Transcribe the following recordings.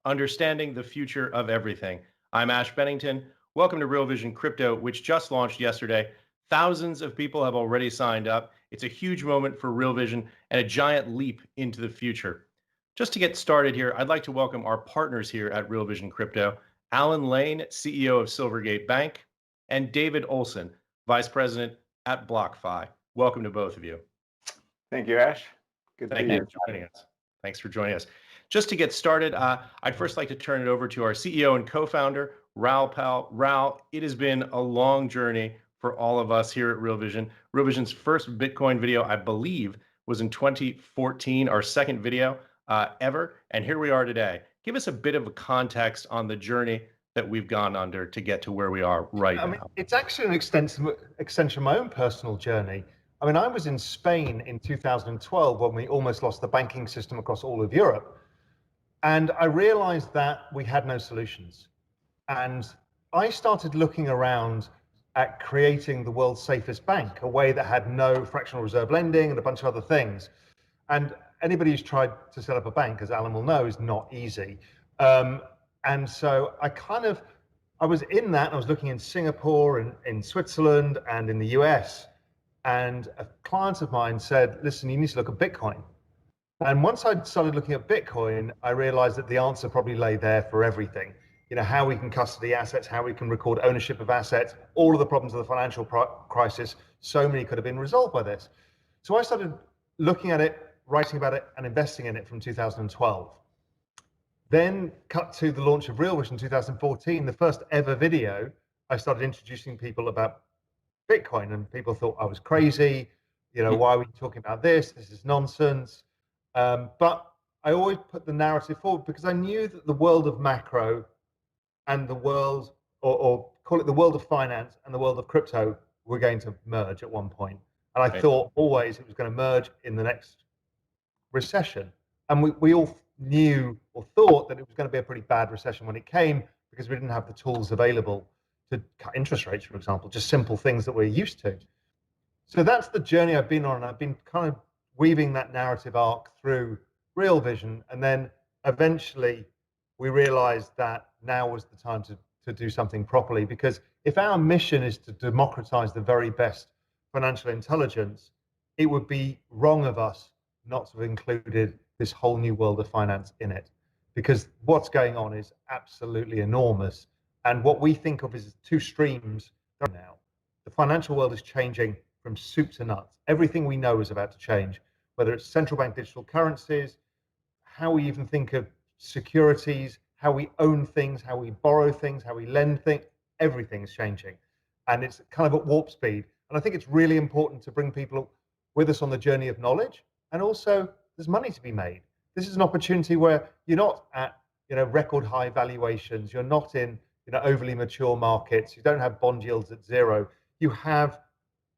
understanding the future of everything. I'm Ash Bennington. Welcome to Real Vision Crypto, which just launched yesterday. Thousands of people have already signed up. It's a huge moment for Real Vision and a giant leap into the future. Just to get started here, I'd like to welcome our partners here at Real Vision Crypto, Alan Lane, CEO of Silvergate Bank, and David Olson, Vice President at BlockFi. Welcome to both of you. Thank you, Ash. Good to Thank be you here. for joining us. Thanks for joining us. Just to get started, I'd first like to turn it over to our CEO and co-founder, Raoul Pal. Raoul, it has been a long journey for all of us here at Real Vision. Real Vision's first Bitcoin video, I believe, was in 2014, our second video ever, and here we are today. Give us a bit of a context on the journey that we've gone under to get to where we are right now. It's actually an extension of my own personal journey. I was in Spain in 2012 when we almost lost the banking system across all of Europe. And I realized that we had no solutions. And I started looking around at creating the world's safest bank, a way that had no fractional reserve lending and a bunch of other things. And anybody who's tried to set up a bank, as Alan will know, is not easy. And so I was in that, I was looking in Singapore and in Switzerland and in the US. And a client of mine said, listen, you need to look at Bitcoin. And once I started looking at Bitcoin, I realized that the answer probably lay there for everything. How we can custody assets, how we can record ownership of assets, all of the problems of the financial crisis, so many could have been resolved by this. So I started looking at it, writing about it, and investing in it from 2012. Then cut to the launch of Real Vision in 2014, the first ever video, I started introducing people about Bitcoin, and people thought I was crazy. Why are we talking about this? This is nonsense. But I always put the narrative forward because I knew that the world of macro and the world, or call it the world of finance and the world of crypto, were going to merge at one point. And I thought always it was going to merge in the next recession. And we all knew or thought that it was going to be a pretty bad recession when it came because we didn't have the tools available to cut interest rates, for example, just simple things that we're used to. So that's the journey I've been on. And I've been kind of weaving that narrative arc through Real Vision. And then eventually we realized that now was the time to do something properly. Because if our mission is to democratize the very best financial intelligence, it would be wrong of us not to have included this whole new world of finance in it. Because what's going on is absolutely enormous. And what we think of as two streams now, the financial world is changing from soup to nuts. Everything we know is about to change, whether it's central bank digital currencies, how we even think of securities, how we own things, how we borrow things, how we lend things, everything's changing. And it's kind of at warp speed. And I think it's really important to bring people with us on the journey of knowledge. And also, there's money to be made. This is an opportunity where you're not at record high valuations. You're not in overly mature markets. You don't have bond yields at zero. You have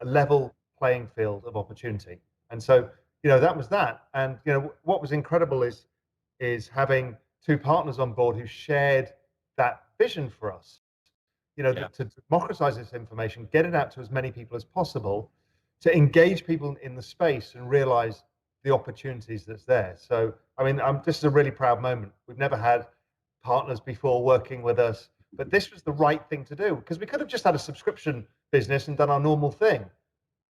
a level playing field of opportunity. And so, that was that. And, what was incredible is having two partners on board who shared that vision for us, to democratize this information, get it out to as many people as possible, to engage people in the space and realize the opportunities that's there. So, this is a really proud moment. We've never had partners before working with us, but this was the right thing to do because we could have just had a subscription business and done our normal thing.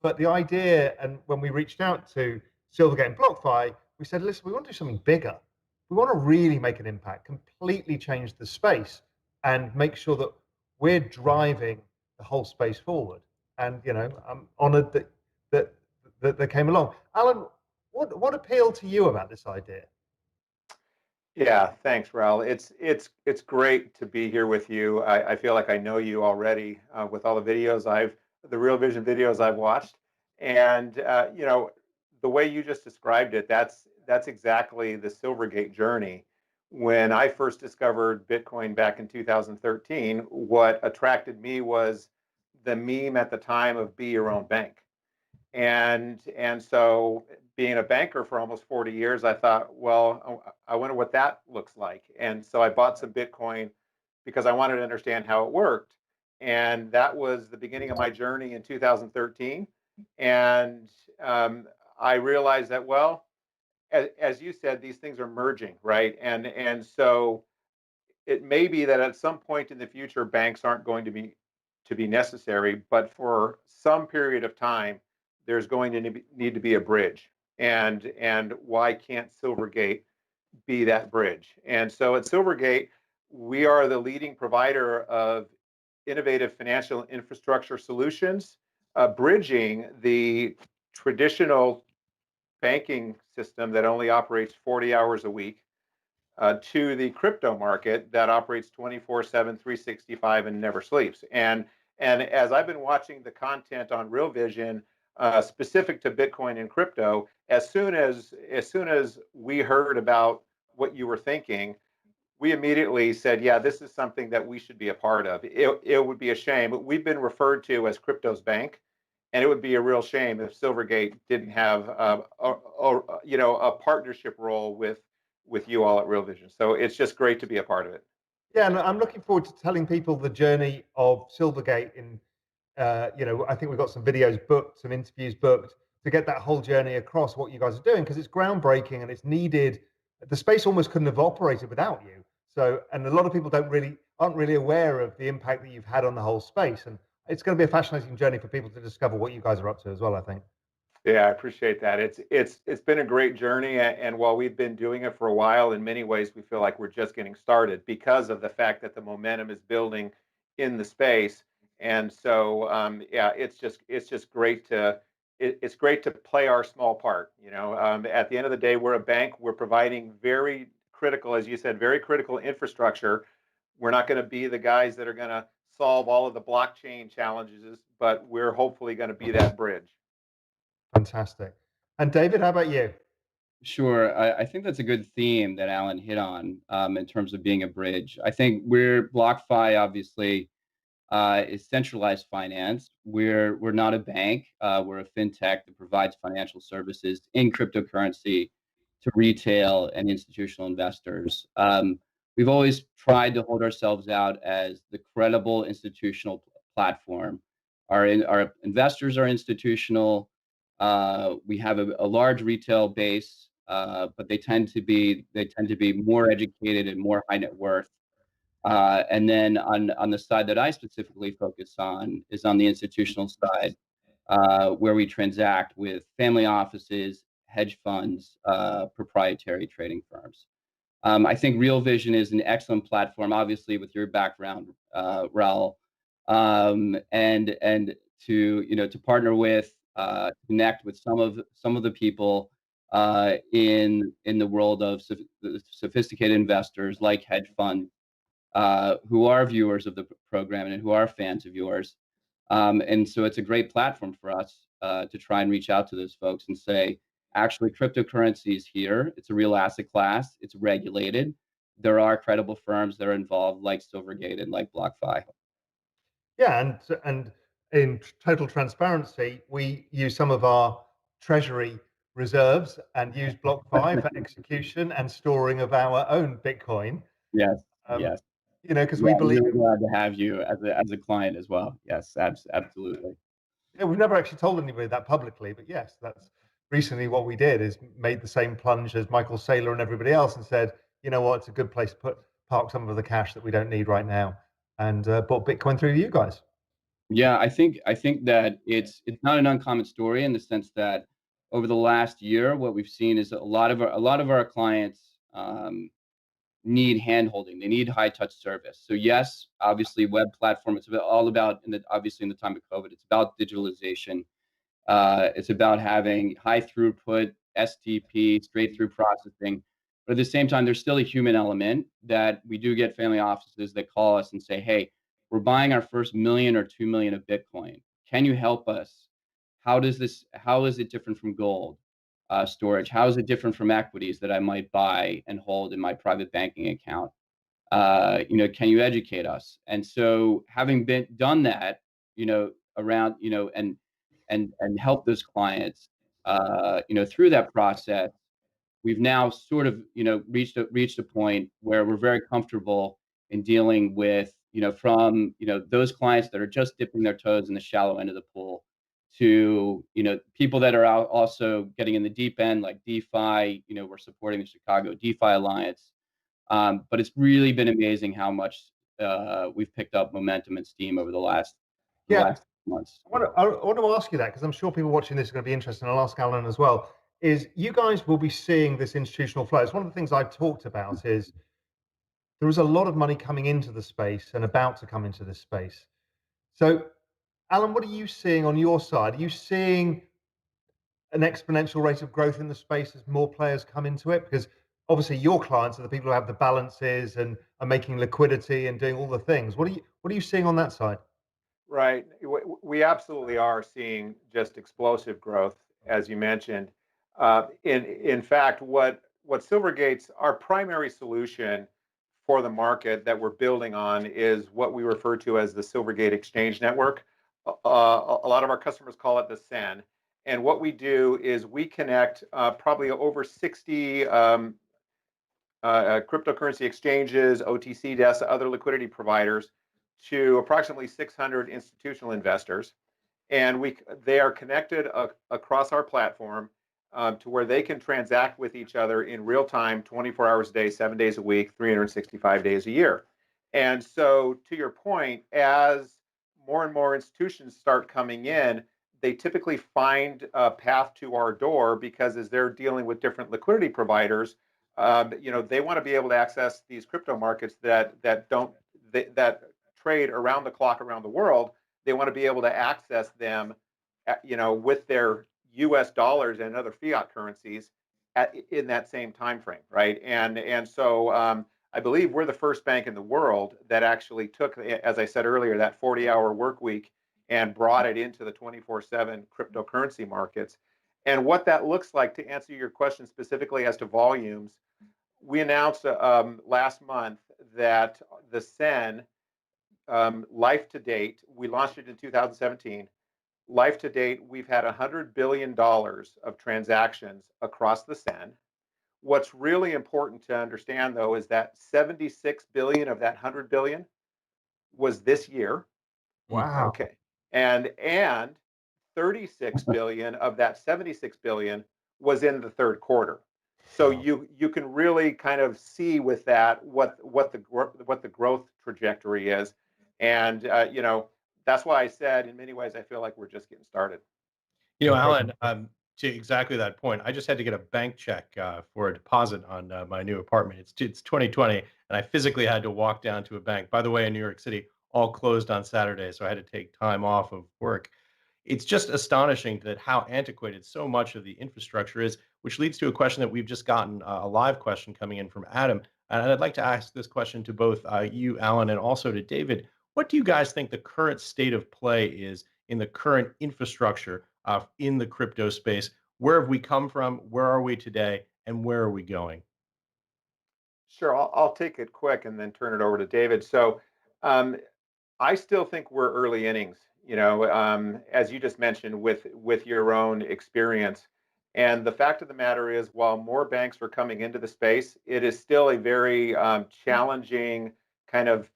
But the idea, and when we reached out to Silvergate and BlockFi, we said, listen, we want to do something bigger. We want to really make an impact, completely change the space and make sure that we're driving the whole space forward. And, I'm honored that they came along. Alan, what appealed to you about this idea? Yeah, thanks, Raoul. It's great to be here with you. I feel like I know you already with all the videos the Real Vision videos I've watched, and the way you just described it, that's exactly the Silvergate journey. When I first discovered Bitcoin back in 2013, what attracted me was the meme at the time of "Be Your Own Bank," and so being a banker for almost 40 years, I thought, well, I wonder what that looks like. And so I bought some Bitcoin because I wanted to understand how it worked. And that was the beginning of my journey in 2013. And I realized that, well, as you said, these things are merging, right? And so it may be that at some point in the future, banks aren't going to be necessary, but for some period of time, there's going to need to be a bridge. And why can't Silvergate be that bridge? And so at Silvergate, we are the leading provider of innovative financial infrastructure solutions, bridging the traditional banking system that only operates 40 hours a week to the crypto market that operates 24/7, 365, and never sleeps. And as I've been watching the content on Real Vision specific to Bitcoin and crypto, as soon as we heard about what you were thinking, we immediately said, yeah, this is something that we should be a part of. It would be a shame. We've been referred to as crypto's bank, and it would be a real shame if Silvergate didn't have a partnership role with you all at Real Vision. So it's just great to be a part of it. Yeah, and I'm looking forward to telling people the journey of Silvergate in I think we've got some videos booked, some interviews booked to get that whole journey across what you guys are doing because it's groundbreaking and it's needed. The space almost couldn't have operated without you. So, and a lot of people aren't really aware of the impact that you've had on the whole space. And it's going to be a fascinating journey for people to discover what you guys are up to as well, I think. Yeah, I appreciate that. It's been a great journey, and while we've been doing it for a while, in many ways we feel like we're just getting started because of the fact that the momentum is building in the space. And so, yeah, it's just great it's great to play our small part. At the end of the day, we're a bank. We're providing very critical, as you said, very critical infrastructure. We're not going to be the guys that are going to solve all of the blockchain challenges, but we're hopefully going to be that bridge. Fantastic. And David, how about you? Sure. I think that's a good theme that Alan hit on in terms of being a bridge. I think we're BlockFi, obviously, is centralized finance. We're not a bank. We're a fintech that provides financial services in cryptocurrency to retail and institutional investors. We've always tried to hold ourselves out as the credible institutional platform. Our investors are institutional. We have a large retail base, but they tend to be more educated and more high net worth. And then on the side that I specifically focus on is on the institutional side, where we transact with family offices, hedge funds, proprietary trading firms. I think Real Vision is an excellent platform, obviously with your background, Raoul, and to partner with, connect with some of the people in the world of sophisticated investors like hedge funds who are viewers of the program and who are fans of yours. And so it's a great platform for us to try and reach out to those folks and say, actually, cryptocurrency is here. It's a real asset class. It's regulated. There are credible firms that are involved, like Silvergate and like BlockFi. Yeah, and in total transparency, we use some of our treasury reserves and use BlockFi for execution and storing of our own Bitcoin. Yes, Um, yes. because Yeah, we I'm believe really glad to have you as a client as well. Yes, absolutely. yeah, we've never actually told anybody that publicly, but yes, that's recently what we did is made the same plunge as Michael Saylor and everybody else and said, you know what, it's a good place to park some of the cash that we don't need right now, and bought Bitcoin through you guys. Yeah, I think that it's not an uncommon story in the sense that over the last year, what we've seen is a lot of our clients need handholding. They need high touch service. So yes, obviously, web platform. It's all about obviously in the time of COVID. It's about digitalization. It's about having high throughput STP, straight through processing. But at the same time, there's still a human element that we do get family offices that call us and say, hey, we're buying our first million or 2 million of Bitcoin. Can you help us? How is it different from gold storage? How is it different from equities that I might buy and hold in my private banking account? Can you educate us? And so having done that, around, and help those clients, through that process, we've now sort of, reached a point where we're very comfortable in dealing with, from, those clients that are just dipping their toes in the shallow end of the pool to, people that are out also getting in the deep end, like DeFi. We're supporting the Chicago DeFi Alliance. But it's really been amazing how much we've picked up momentum and steam over the last months. I want to ask you that, because I'm sure people watching this are going to be interested, and I'll ask Alan as well, is you guys will be seeing this institutional flow. It's one of the things I've talked about is there is a lot of money coming into the space and about to come into this space. So, Alan, what are you seeing on your side? Are you seeing an exponential rate of growth in the space as more players come into it? Because obviously your clients are the people who have the balances and are making liquidity and doing all the things. What are you seeing on that side? Right. We absolutely are seeing just explosive growth, as you mentioned. In fact, what Silvergate's our primary solution for the market that we're building on is what we refer to as the Silvergate Exchange Network. A lot of our customers call it the SEN. And what we do is we connect probably over 60 cryptocurrency exchanges, OTC desks, other liquidity providers to approximately 600 institutional investors. And they are connected across our platform to where they can transact with each other in real time, 24 hours a day, 7 days a week, 365 days a year. And so, to your point, as more and more institutions start coming in, they typically find a path to our door because as they're dealing with different liquidity providers, they want to be able to access these crypto markets that trade around the clock around the world. They want to be able to access them, with their U.S. dollars and other fiat currencies in that same time frame, right? And so I believe we're the first bank in the world that actually took, as I said earlier, that 40-hour work week and brought it into the 24/7 cryptocurrency markets. And what that looks like, to answer your question specifically as to volumes, we announced last month that the SEN, life to date, we launched it in 2017. Life to date, we've had $100 billion of transactions across the SEN. What's really important to understand, though, is that 76 billion of that 100 billion was this year. Wow. Okay. And 36 billion of that 76 billion was in the third quarter. So you can really kind of see with that what the growth trajectory is, and that's why I said in many ways I feel like we're just getting started. Alan, to exactly that point, I just had to get a bank check for a deposit on my new apartment. It's 2020, and I physically had to walk down to a bank. By the way, in New York City, all closed on Saturday, so I had to take time off of work. It's just astonishing that how antiquated so much of the infrastructure is, which leads to a question that we've just gotten, a live question coming in from Adam. And I'd like to ask this question to both you, Alan, and also to David. What do you guys think the current state of play is in the current infrastructure in the crypto space? Where have we come from? Where are we today? And where are we going? Sure, I'll take it quick and then turn it over to David. So um, I still think we're early innings, as you just mentioned with your own experience. And the fact of the matter is, while more banks are coming into the space, it is still a very challenging kind of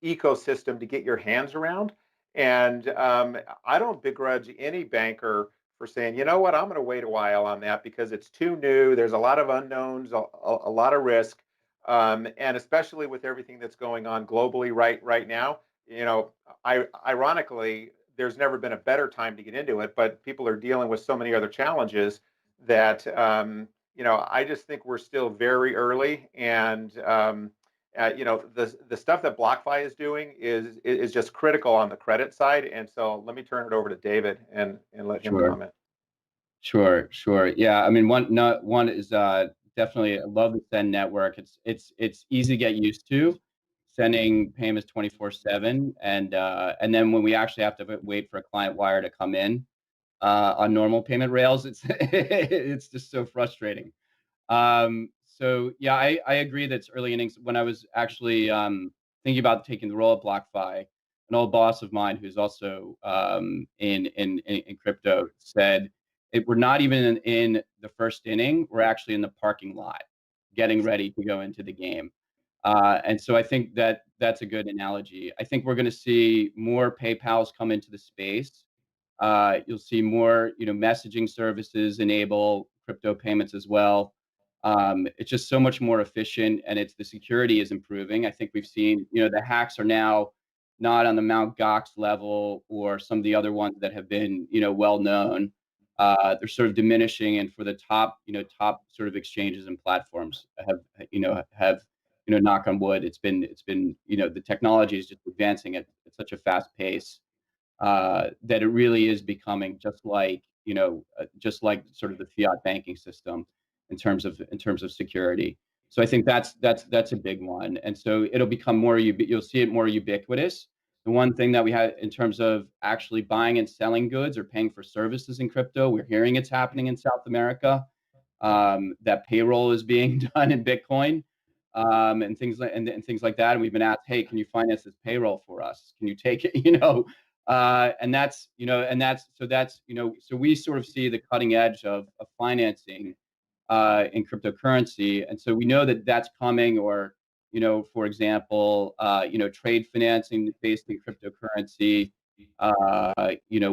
ecosystem to get your hands around. And I don't begrudge any banker for saying, you know what, I'm going to wait a while on that because it's too new. There's a lot of unknowns, a lot of risk, and especially with everything that's going on globally right now. Ironically, there's never been a better time to get into it, but people are dealing with so many other challenges that I just think we're still very early, and the stuff that BlockFi is doing is just critical on the credit side. And so let me turn it over to David and let him comment. Sure. Yeah, I mean, one is definitely, I love the Send network. It's easy to get used to sending payments 24/7, and then when we actually have to wait for a client wire to come in on normal payment rails, it's it's just so frustrating. So yeah, I agree that it's early innings. When I was actually thinking about taking the role at BlockFi, an old boss of mine who's also in crypto said, we're not even in the first inning. We're actually in the parking lot, getting ready to go into the game. And so I think that that's a good analogy. I think we're going to see more PayPals come into the space. You'll see more, messaging services enable crypto payments as well. It's just so much more efficient, and the security is improving. I think we've seen, the hacks are now not on the Mount Gox level or some of the other ones that have been, well known. They're sort of diminishing, and for the top sort of exchanges and platforms knock on wood, it's been, the technology is just advancing at such a fast pace that it really is becoming just like sort of the fiat banking system in terms of security. So I think that's a big one, and so it'll become you'll see it more ubiquitous. The one thing that we had in terms of actually buying and selling goods or paying for services in crypto, we're hearing it's happening in South America. That payroll is being done in Bitcoin, and things like that. And we've been asked, hey, can you finance this payroll for us? Can you take it? And so we sort of see the cutting edge of financing in cryptocurrency, and so we know that that's coming. Or for example, trade financing based in cryptocurrency,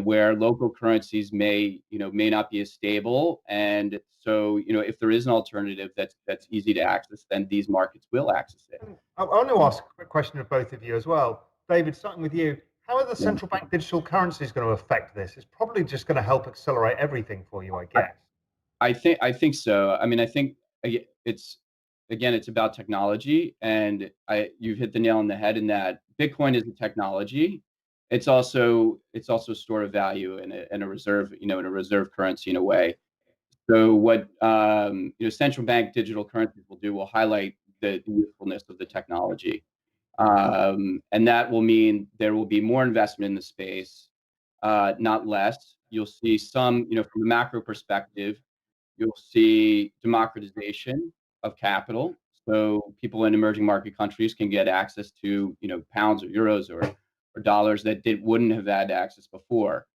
where local currencies may not be as stable, and so if there is an alternative that's easy to access, then these markets will access it. I want to ask a quick question of both of you as well. David, starting with you, how are the central bank digital currencies going to affect this? It's probably just going to help accelerate everything for you, I guess. I think so. I mean, I think it's about technology, and you've hit the nail on the head in that Bitcoin is a technology. It's also a store of value and a reserve, in a reserve currency in a way. So what central bank digital currencies will highlight the usefulness of the technology, and that will mean there will be more investment in the space, not less. You'll see some, from a macro perspective, you'll see democratization of capital. So people in emerging market countries can get access to, pounds or euros or dollars that wouldn't have had access before.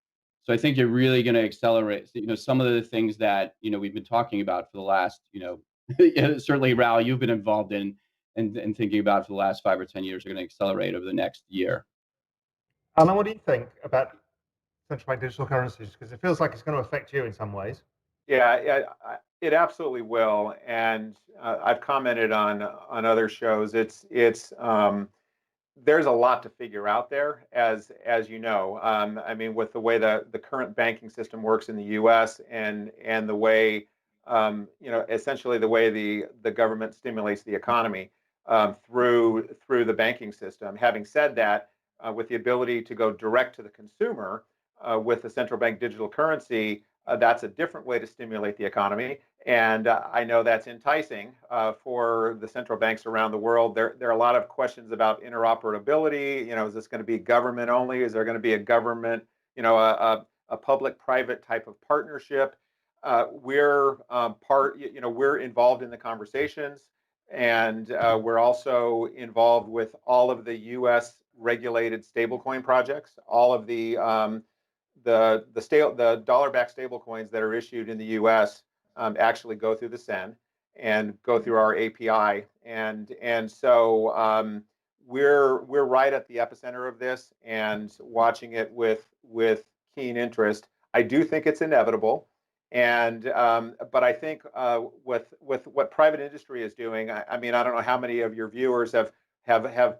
So I think you're really going to accelerate, some of the things that, we've been talking about for the last, certainly, Raoul, you've been involved in and thinking about for the last 5 or 10 years are going to accelerate over the next year. Alan, what do you think about central bank digital currencies? Because it feels like it's going to affect you in some ways. Yeah, it absolutely will, and I've commented on other shows. It's there's a lot to figure out there, as you know. I mean, with the way the current banking system works in the U.S. and the way essentially the way the government stimulates the economy through the banking system. Having said that, with the ability to go direct to the consumer with the central bank digital currency, that's a different way to stimulate the economy. And I know that's enticing for the central banks around the world. There are a lot of questions about interoperability. Is this going to be government only? Is there going to be a government, a public-private type of partnership? We're we're involved in the conversations, and we're also involved with all of the U.S. regulated stablecoin projects, all of the dollar-backed stablecoins that are issued in the U.S. Actually go through the SEN and go through our API, and so we're right at the epicenter of this and watching it with keen interest. I do think it's inevitable, and but I think with what private industry is doing, I mean, I don't know how many of your viewers have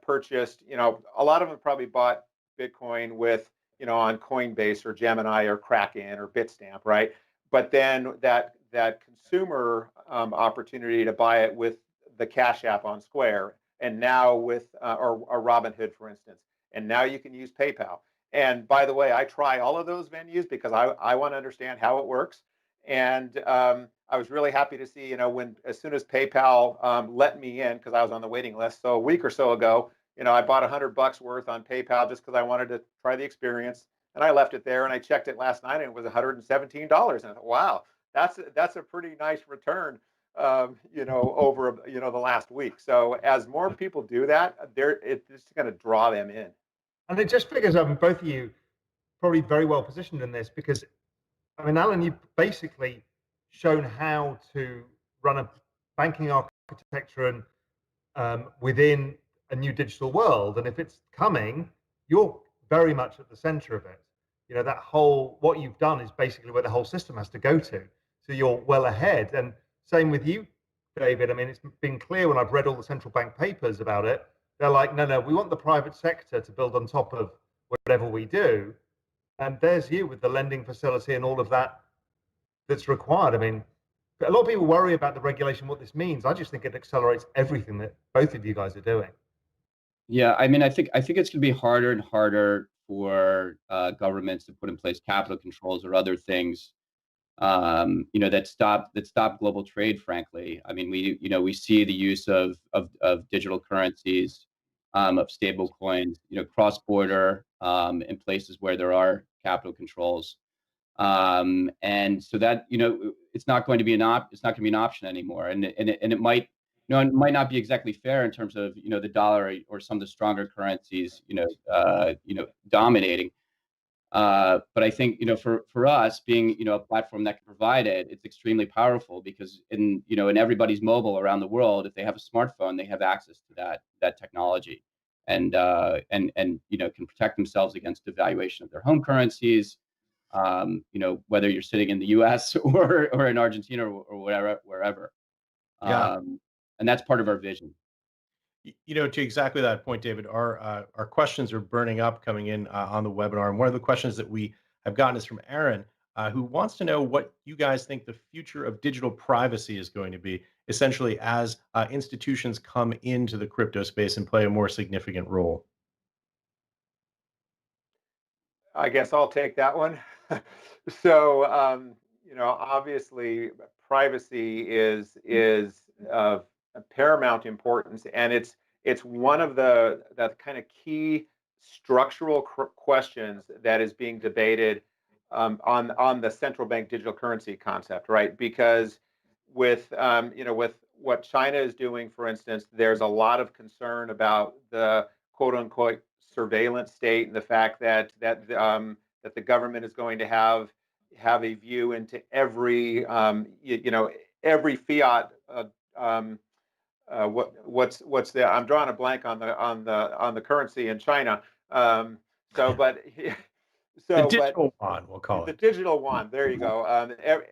purchased. A lot of them probably bought Bitcoin with on Coinbase or Gemini or Kraken or Bitstamp, right? But then that consumer opportunity to buy it with the Cash App on Square, and now with or Robinhood, for instance, and now you can use PayPal. And by the way, I try all of those venues because I want to understand how it works. And I was really happy to see, as soon as PayPal let me in, because I was on the waiting list. So a week or so ago, I bought $100 worth on PayPal just because I wanted to try the experience, and I left it there. And I checked it last night, and it was $117. And I thought, wow, that's a pretty nice return, over the last week. So as more people do that, it's going to draw them in. And it just figures both of you probably very well positioned in this, because I mean, Alan, you've basically shown how to run a banking architecture and within a new digital world. And if it's coming, you're very much at the center of it. That whole, what you've done is basically where the whole system has to go to. So you're well ahead. And same with you, David. I mean, it's been clear when I've read all the central bank papers about it. They're like, no, we want the private sector to build on top of whatever we do. And there's you with the lending facility and all of that that's required. I mean, a lot of people worry about the regulation, what this means. I just think it accelerates everything that both of you guys are doing. Yeah, I mean, I think it's going to be harder and harder for governments to put in place capital controls or other things, that stop global trade. Frankly, I mean, we see the use of digital currencies, of stable coins, cross border, in places where there are capital controls. And so that, it's not going to be it's not going to be an option anymore. And it might, it might not be exactly fair in terms of, the dollar, or some of the stronger currencies, dominating. But I think, for us being, a platform that can provide it, it's extremely powerful, because in everybody's mobile around the world, if they have a smartphone, they have access to that technology, and can protect themselves against devaluation of their home currencies. Whether you're sitting in the U.S. or in Argentina, or wherever. Yeah. And that's part of our vision. To exactly that point, David, our questions are burning up coming in on the webinar, and one of the questions that we have gotten is from Aaron, who wants to know what you guys think the future of digital privacy is going to be, essentially as institutions come into the crypto space and play a more significant role. I guess I'll take that one. So, obviously, privacy is of paramount importance, and it's one of the kind of key structural questions that is being debated, on the central bank digital currency concept, right? Because with what China is doing, for instance, there's a lot of concern about the quote unquote surveillance state, and the fact that the government is going to have a view into every fiat. What's the I'm drawing a blank on the currency in China. So, but The so but digital yuan, we'll call the it. digital one, there you go.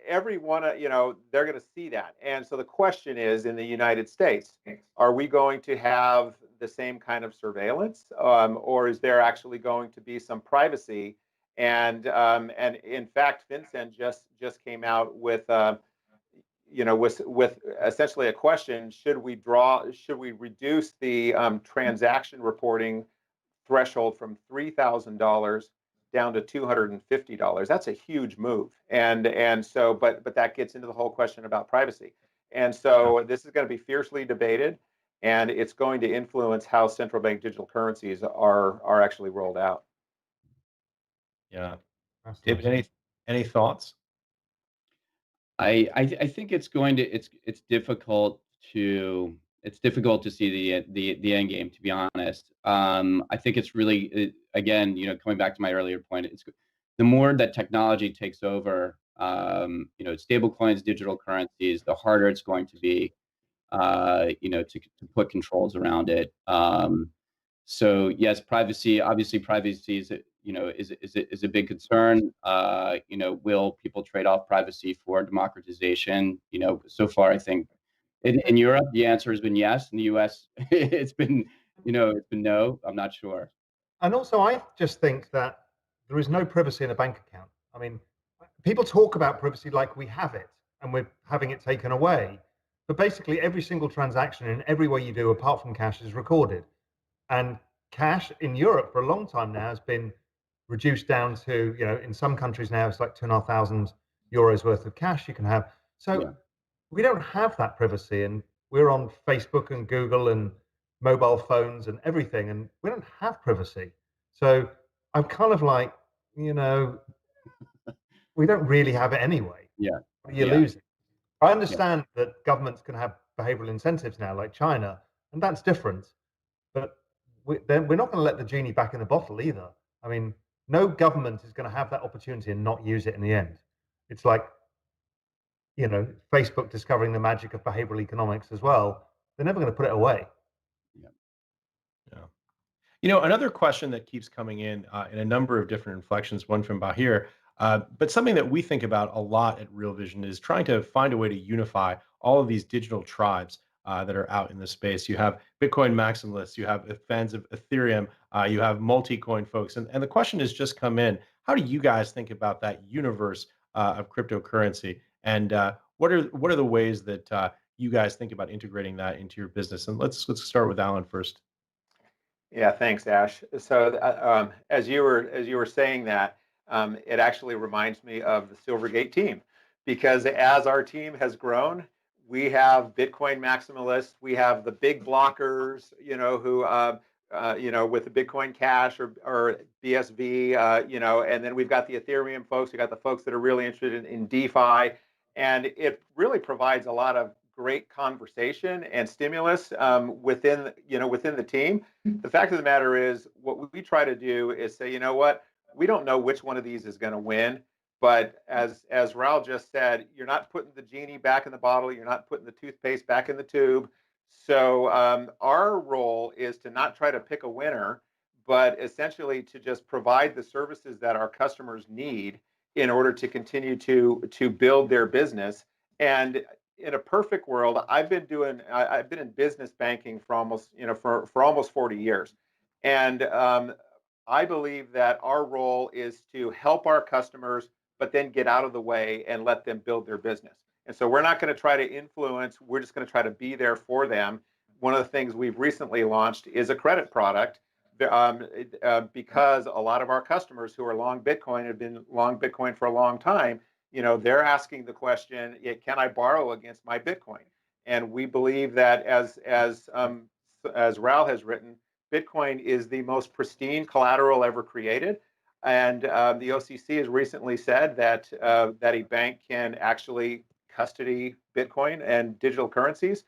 Everyone, they're going to see that. And so the question is, in the United States, are we going to have the same kind of surveillance, or is there actually going to be some privacy? And in fact, FinCEN just came out with with essentially a question: should we reduce the transaction reporting threshold from $3,000 down to $250? That's a huge move, and so but that gets into the whole question about privacy. And so this is going to be fiercely debated, and it's going to influence how central bank digital currencies are actually rolled out. Yeah. That's David, nice. any thoughts? I think it's difficult to see the end game, to be honest. I think it's really, again, coming back to my earlier point, it's the more that technology takes over, stable coins, digital currencies, the harder it's going to be, to put controls around it. So yes, obviously privacy is a big concern. Will people trade off privacy for democratization? So far, I think in Europe, the answer has been yes. In the US, it's been no. I'm not sure. And also, I just think that there is no privacy in a bank account. I mean, people talk about privacy like we have it and we're having it taken away. But basically, every single transaction in every way you do, apart from cash, is recorded. And cash in Europe for a long time now has been reduced down to, in some countries now, it's like 2,500 euros worth of cash you can have. So Yeah. we don't have that privacy. And we're on Facebook and Google and mobile phones and everything, and we don't have privacy. So I'm kind of like, we don't really have it anyway. Yeah. You're Yeah. losing. I Yeah. understand that governments can have behavioral incentives now, like China, and that's different. But we're not going to let the genie back in the bottle either. I mean, no government is going to have that opportunity and not use it in the end. It's like, Facebook discovering the magic of behavioral economics as well. They're never going to put it away. Yeah. Another question that keeps coming in a number of different inflections, one from Bahir, but something that we think about a lot at Real Vision is trying to find a way to unify all of these digital tribes that are out in the space. You have Bitcoin maximalists, you have fans of Ethereum, you have multi-coin folks, and the question has just come in: how do you guys think about that universe of cryptocurrency, and what are the ways that you guys think about integrating that into your business? And let's start with Alan first. Yeah, thanks, Ash. So, as you were saying that, it actually reminds me of the Silvergate team, because as our team has grown, we have Bitcoin maximalists, we have the big blockers, with the Bitcoin Cash or BSV, and then we've got the Ethereum folks, we got the folks that are really interested in DeFi, and it really provides a lot of great conversation and stimulus within the team. The fact of the matter is, what we try to do is say, you know what, we don't know which one of these is going to win, but as Raoul just said, you're not putting the genie back in the bottle, you're not putting the toothpaste back in the tube. So our role is to not try to pick a winner, but essentially to just provide the services that our customers need in order to continue to build their business. And in a perfect world, I've been in business banking for almost 40 years, and I believe that our role is to help our customers, but then get out of the way and let them build their business. And so we're not going to try to influence. We're just going to try to be there for them. One of the things we've recently launched is a credit product, because a lot of our customers who are long Bitcoin have been long Bitcoin for a long time. They're asking the question, can I borrow against my Bitcoin? And we believe that as Raoul has written, Bitcoin is the most pristine collateral ever created. And the OCC has recently said that a bank can actually custody Bitcoin and digital currencies.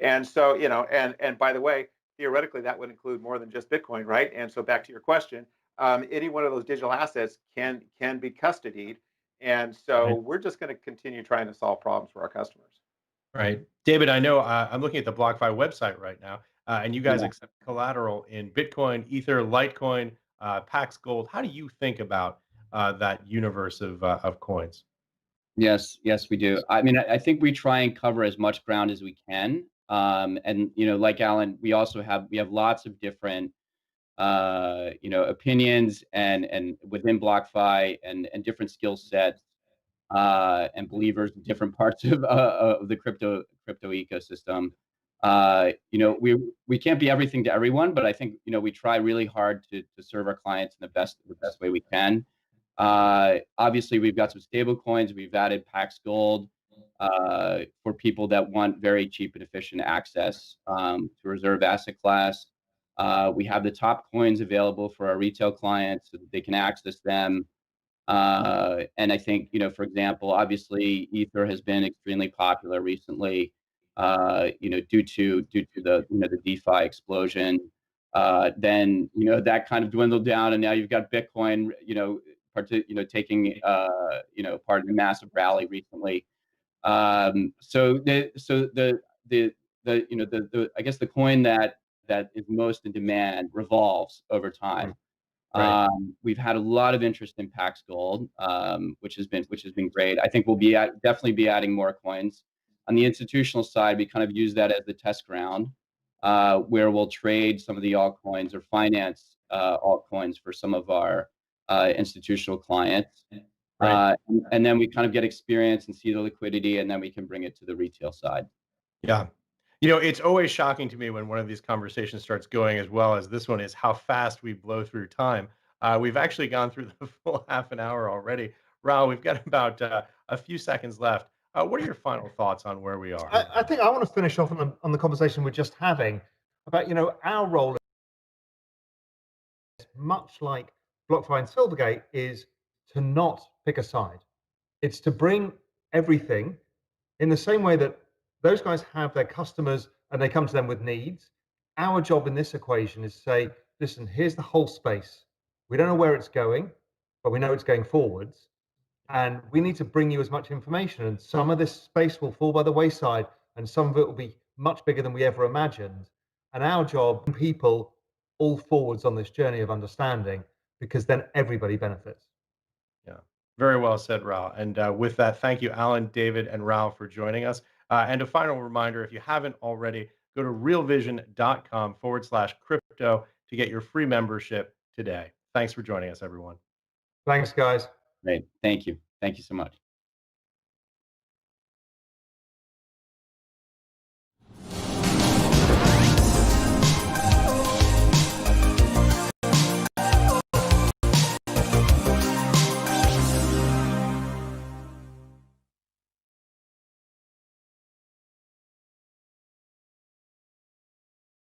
And so, and by the way, theoretically, that would include more than just Bitcoin, right? And so, back to your question, any one of those digital assets can be custodied. And so, Right. we're just going to continue trying to solve problems for our customers. Right. David, I know I'm looking at the BlockFi website right now, and you guys Yeah. accept collateral in Bitcoin, Ether, Litecoin, Pax Gold. How do you think about that universe of coins? Yes, yes, we do. I mean, I think we try and cover as much ground as we can. And like Alan, we have lots of different opinions and within BlockFi and different skill sets and believers in different parts of the crypto ecosystem. We can't be everything to everyone, but I think we try really hard to serve our clients in the best way we can. Obviously, we've got some stable coins. We've added Pax Gold for people that want very cheap and efficient access to reserve asset class. We have the top coins available for our retail clients so that they can access them. And I think, for example, obviously Ether has been extremely popular recently, due to the DeFi explosion. Then that kind of dwindled down, and now you've got Bitcoin, taking part in the massive rally recently. So the I guess the coin that is most in demand revolves over time. Right. We've had a lot of interest in Pax Gold, which has been great. I think definitely be adding more coins. On the institutional side, we kind of use that as the test ground, where we'll trade some of the altcoins or finance altcoins for some of our institutional clients. Right. And then we kind of get experience and see the liquidity, and then we can bring it to the retail side. Yeah. It's always shocking to me when one of these conversations starts going as well as this one is how fast we blow through time. We've actually gone through the full half an hour already. Raul, we've got about a few seconds left. What are your final thoughts on where we are? I think I want to finish off on the conversation we're just having about, our role, much like BlockFi and Silvergate, is to not pick a side. It's to bring everything in the same way that those guys have their customers and they come to them with needs. Our job in this equation is to say, listen, here's the whole space. We don't know where it's going, but we know it's going forwards. And we need to bring you as much information. And some of this space will fall by the wayside, and some of it will be much bigger than we ever imagined. And our job, people, all forwards on this journey of understanding, because then everybody benefits. Yeah, very well said, Raul. And with that, thank you, Alan, David, and Raul for joining us. And a final reminder, if you haven't already, go to realvision.com/crypto to get your free membership today. Thanks for joining us, everyone. Thanks, guys. Great. Thank you. Thank you so much.